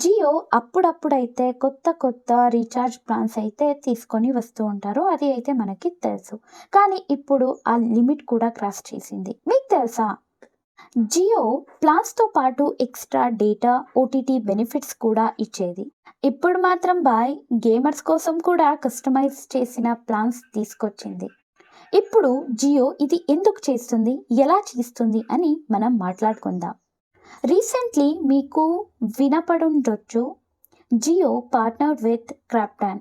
జియో అప్పుడప్పుడైతే కొత్త కొత్త recharge plans అయితే తీసుకొని వస్తూ ఉంటారు. అది అయితే మనకి తెలుసు. కానీ ఇప్పుడు ఆ లిమిట్ కూడా క్రాస్ చేసింది. మీకు తెలుసా? జియో ప్లాన్స్‌తో పాటు ఎక్స్‌ట్రా డేటా, ఓటీటీ బెనిఫిట్స్ కూడా ఇచ్చేది. ఇప్పుడు మాత్రం గేమర్స్ కోసం కూడా కస్టమైజ్ చేసిన ప్లాన్స్ తీసుకొచ్చింది. ఇప్పుడు జియో ఇది ఎందుకు చేస్తుంది? ఎలా చేస్తుంది? అని మనం మాట్లాడుకుందాం. రీసెంట్లీ మీకు వినపడుండొచ్చు, జియో పార్ట్నర్డ్ విత్ క్రాప్టాన్.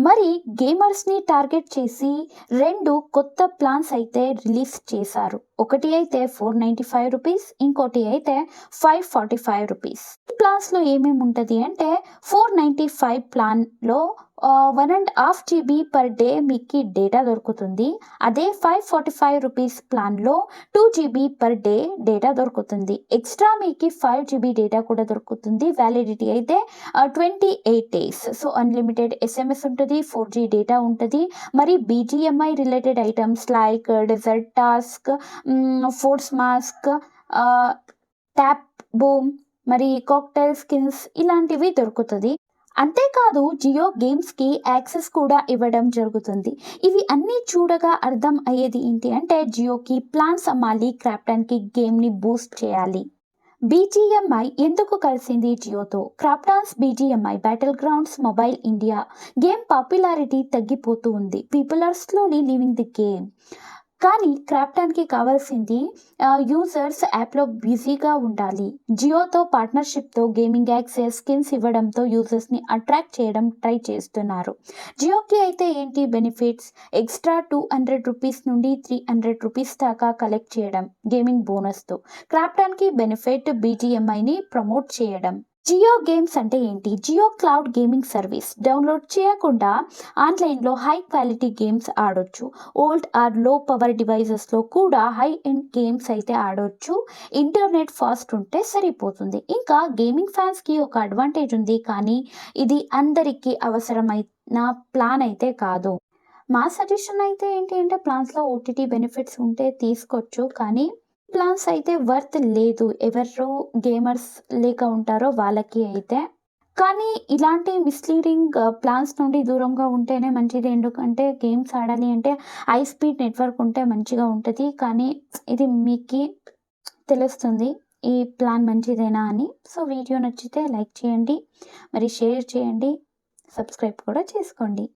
మరి గేమర్స్ని టార్గెట్ చేసి 2 కొత్త ప్లాన్స్ అయితే రిలీజ్ చేశారు. ఒకటి అయితే ₹495, ఇంకోటి అయితే ₹545. ఈ ప్లాన్స్లో ఏమేమి ఉంటుంది అంటే 495 ప్లాన్లో 1.5 GB పర్ డే మీకు డేటా దొరుకుతుంది. అదే ₹545 ప్లాన్లో 2 GB పర్ డే డేటా దొరుకుతుంది. ఎక్స్ట్రా మీకు 5 GB డేటా కూడా దొరుకుతుంది. వ్యాలిడిటీ అయితే 28 days. సో అన్లిమిటెడ్ SMS ఉంటుంది, 4G డేటా ఉంటుంది. మరి BGMI related items like desert task, force mask, tap boom, మరి కాక్టైల్ స్కిన్స్ ఇలాంటివి దొరుకుతుంది. అంతేకాదు జియో గేమ్స్కి యాక్సెస్ కూడా ఇవ్వడం జరుగుతుంది. ఇవి అన్నీ చూడగా అర్థం అయ్యేది ఏంటి అంటే జియోకి ప్లాన్స్ అమ్మాలి, క్రాప్టాన్కి గేమ్ని బూస్ట్ చేయాలి. BGMI ఎందుకు కలిసింది జియోతో? Krafton's BGMI battlegrounds mobile India game popularity తగ్గిపోతూ ఉంది. People are slowly leaving the game. కానీ క్రాప్టాన్కి కావాల్సింది యూజర్స్ యాప్లో బిజీగా ఉండాలి. జియోతో పార్ట్నర్షిప్తో గేమింగ్ యాక్సెస్, స్కిన్స్ ఇవ్వడంతో యూజర్స్ని అట్రాక్ట్ చేయడం ట్రై చేస్తున్నారు. జియోకి అయితే ఏంటి బెనిఫిట్స్? ఎక్స్ట్రా ₹200 నుండి ₹300 దాకా కలెక్ట్ చేయడం గేమింగ్ బోనస్తో. క్రాప్టాన్కి బెనిఫిట్ BGMIని ప్రమోట్ చేయడం. జియో గేమ్స్ అంటే ఏంటి? Jio cloud gaming service. Download చేయకుండా ఆన్లైన్లో హై క్వాలిటీ గేమ్స్ ఆడొచ్చు. ఓల్డ్ ఆర్ లో పవర్ డివైజెస్లో కూడా హై ఎండ్ గేమ్స్ అయితే ఆడొచ్చు. ఇంటర్నెట్ ఫాస్ట్ ఉంటే సరిపోతుంది. ఇంకా గేమింగ్ ఫ్యాన్స్కి ఒక అడ్వాంటేజ్ ఉంది, కానీ ఇది అందరికీ అవసరమైన ప్లాన్ అయితే కాదు. మా సజెషన్ అయితే ఏంటి అంటే ప్లాన్స్లో ఓటీటీ బెనిఫిట్స్ ఉంటే తీసుకోవచ్చు, కానీ ప్లాన్స్ అయితే వర్త్ లేదు. ఎవరు గేమర్స్ లేక ఉంటారో వాళ్ళకి అయితే. కానీ ఇలాంటి మిస్లీడింగ్ ప్లాన్స్ నుండి దూరంగా ఉంటేనే మంచిది. ఎందుకంటే గేమ్స్ ఆడాలి అంటే హై స్పీడ్ నెట్వర్క్ ఉంటే మంచిగా ఉంటుంది. కానీ ఇది మీకు తెలుస్తుంది ఈ ప్లాన్ మంచిదేనా అని. సో వీడియో నచ్చితే లైక్ చేయండి, మరి షేర్ చేయండి, సబ్స్క్రైబ్ కూడా చేసుకోండి.